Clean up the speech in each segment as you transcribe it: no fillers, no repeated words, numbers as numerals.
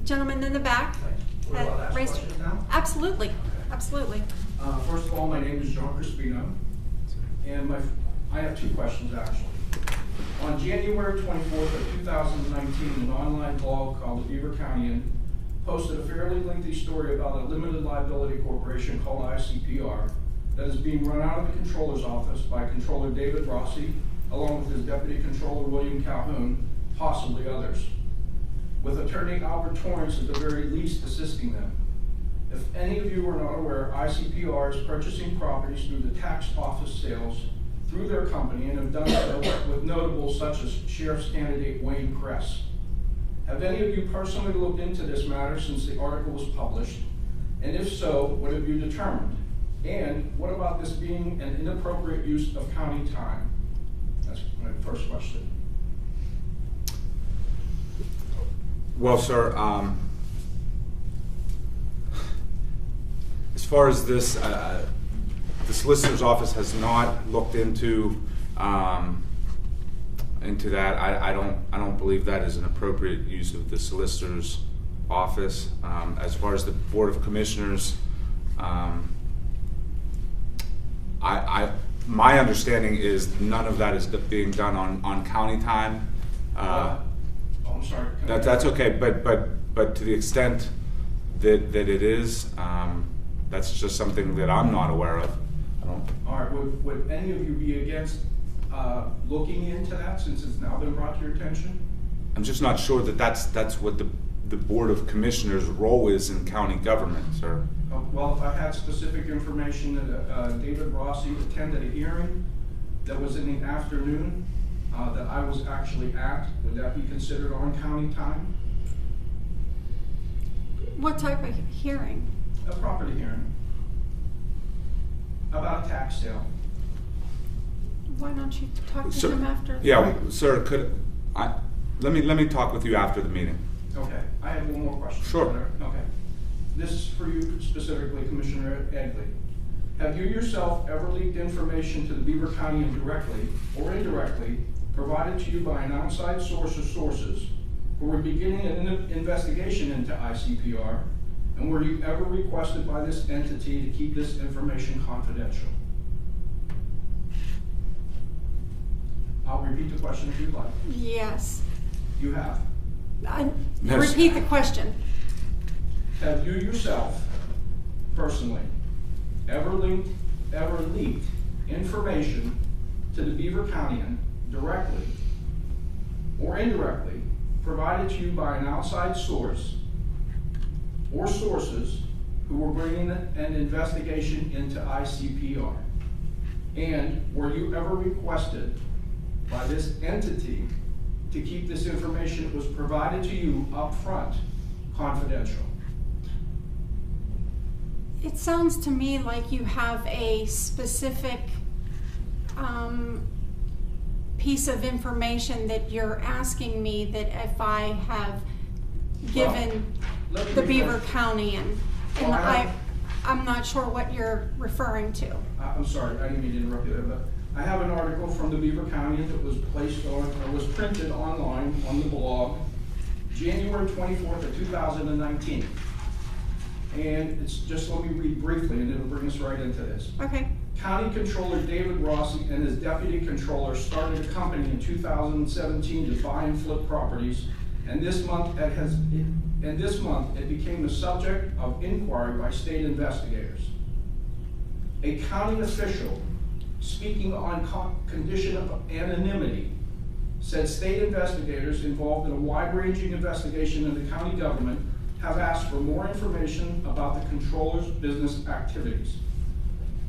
gentleman in the back. What about ask raised- questions now? Absolutely, absolutely. First of all, my name is John Crispino, and I have two questions actually. On January 24th of 2019, an online blog called the Beaver County posted a fairly lengthy story about a limited liability corporation called ICPR that is being run out of the controller's office by Controller David Rossi, along with his Deputy Controller William Calhoun, possibly others, with Attorney Albert Torrance at the very least assisting them. If any of you are not aware, ICPR is purchasing properties through the tax office sales through their company and have done so with notables such as Sheriff's candidate Wayne Kress. Have any of you personally looked into this matter since the article was published? And if so, what have you determined? And what about this being an inappropriate use of county time? That's my first question. Well, sir, as far as this, the solicitor's office has not looked into that. I don't believe that is an appropriate use of the solicitor's office. As far as the Board of Commissioners, my understanding is none of that is being done on county time. I'm sorry. That's okay, but to the extent that it is, that's just something that I'm not aware of. All right, would any of you be against looking into that since it's now been brought to your attention? I'm just not sure that that's what the Board of Commissioners' role is in county government, sir. Well, if I had specific information that David Rossi attended a hearing that was in the afternoon that I was actually at, would that be considered on county time? What type of hearing? A property hearing about a tax sale. Why don't you talk to Sir, him after? yeah, sir, let me talk with you after the meeting. Okay, I have one more question. Sure. Okay. This is for you specifically, Commissioner Egley. Have you yourself ever leaked information to the Beaver County directly or indirectly provided to you by an outside source or sources who were beginning an investigation into ICPR, and were you ever requested by this entity to keep this information confidential? I'll repeat the question if you'd like. Yes. You have. Yes. Repeat the question. Have you yourself, personally, ever leaked information to the Beaver County directly or indirectly provided to you by an outside source or sources who were bringing an investigation into ICPR? And were you ever requested by this entity to keep this information that was provided to you up front confidential? It sounds to me like you have a specific piece of information that you're asking me that if I have given the Beaver County and I'm not sure what you're referring to. I'm sorry, I didn't mean to interrupt you there, but I have an article from the Beaver County that was placed on, or was printed online on the blog, January 24th of 2019. And it's just, let me read briefly and it'll bring us right into this. Okay. County Controller David Rossi and his Deputy Controller started a company in 2017 to buy and flip properties, and this month it became the subject of inquiry by state investigators. A county official, speaking on condition of anonymity, said state investigators involved in a wide-ranging investigation in the county government have asked for more information about the controller's business activities.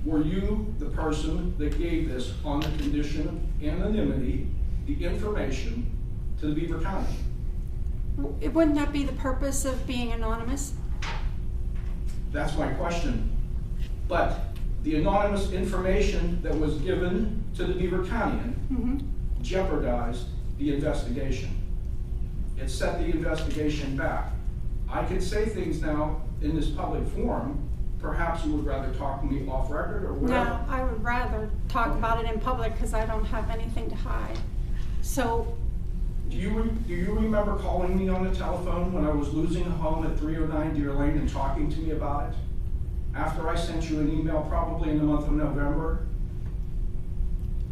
Were you the person that gave this on the condition of anonymity, the information to the Beaver County? Wouldn't that be the purpose of being anonymous? That's my question. But the anonymous information that was given to the Beaver County jeopardized the investigation. It set the investigation back. I can say things now in this public forum. Perhaps you would rather talk to me off record or whatever. No, I would rather talk about it in public because I don't have anything to hide. So Do you remember calling me on the telephone when I was losing a home at 309 Deer Lane and talking to me about it? After I sent you an email, probably in the month of November?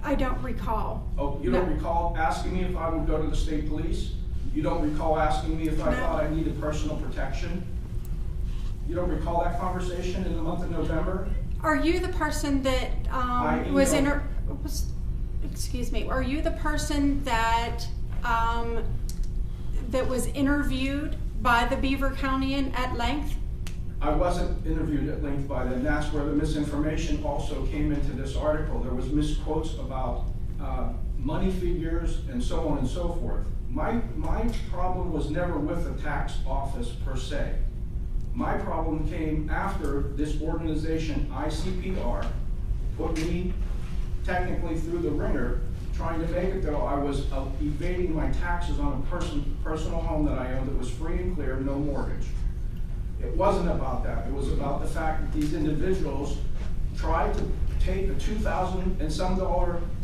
I don't recall. Oh, you don't recall asking me if I would go to the state police? You don't recall asking me if I thought I needed personal protection? You don't recall that conversation in the month of November? Are you the person that excuse me, are you the person that that was interviewed by the Beaver County at length? I wasn't interviewed at length by them. That's where the misinformation also came into this article. There was misquotes about money figures and so on and so forth. My problem was never with the tax office per se. My problem came after this organization, ICPR, put me technically through the ringer, trying to make it though I was evading my taxes on a personal home that I owned that was free and clear, no mortgage. It wasn't about that. It was about the fact that these individuals tried to take a $2,000 and some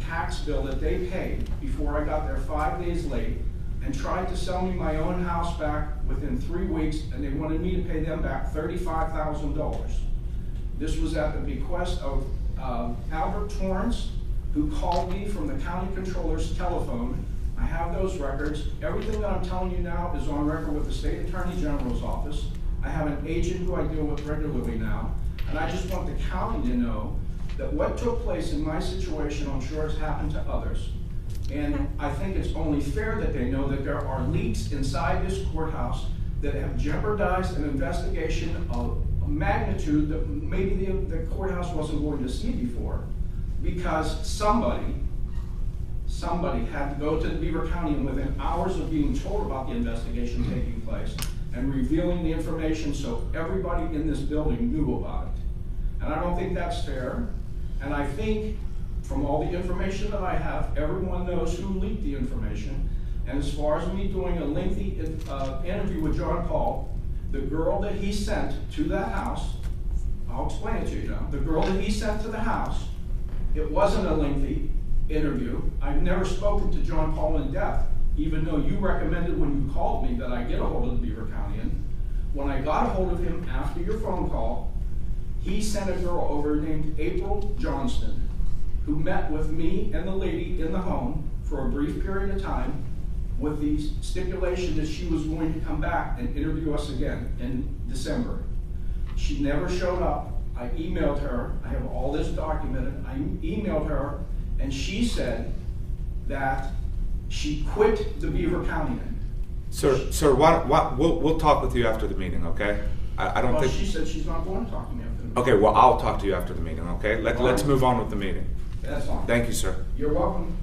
tax bill that they paid before I got there 5 days late and tried to sell me my own house back within 3 weeks, and they wanted me to pay them back $35,000. This was at the bequest of Albert Torrance, who called me from the county controller's telephone. I have those records. Everything that I'm telling you now is on record with the state attorney general's office. I have an agent who I deal with regularly now, and I just want the county to know that what took place in my situation, I'm sure has happened to others. And I think it's only fair that they know that there are leaks inside this courthouse that have jeopardized an investigation of a magnitude that maybe the courthouse wasn't going to see before, because somebody had to go to the Beaver County and within hours of being told about the investigation taking place and revealing the information so everybody in this building knew about it. And I don't think that's fair. And I think from all the information that I have, everyone knows who leaked the information. And as far as me doing a lengthy interview with John Paul, the girl that he sent to that house, I'll explain it to you now. The girl that he sent to the house, it wasn't a lengthy interview. I've never spoken to John Paul in depth, even though you recommended when you called me that I get a hold of the Beaver County. When I got a hold of him after your phone call, he sent a girl over named April Johnston, who met with me and the lady in the home for a brief period of time with the stipulation that she was going to come back and interview us again in December. She never showed up. I emailed her. I have all this documented. I emailed her, and she said that she quit the Beaver County. Sir, we'll talk with you after the meeting, okay? I don't think. She said she's not going to talk to me after the meeting. Okay, well, I'll talk to you after the meeting, okay? Let's move on with the meeting. That's fine. Thank you, sir. You're welcome.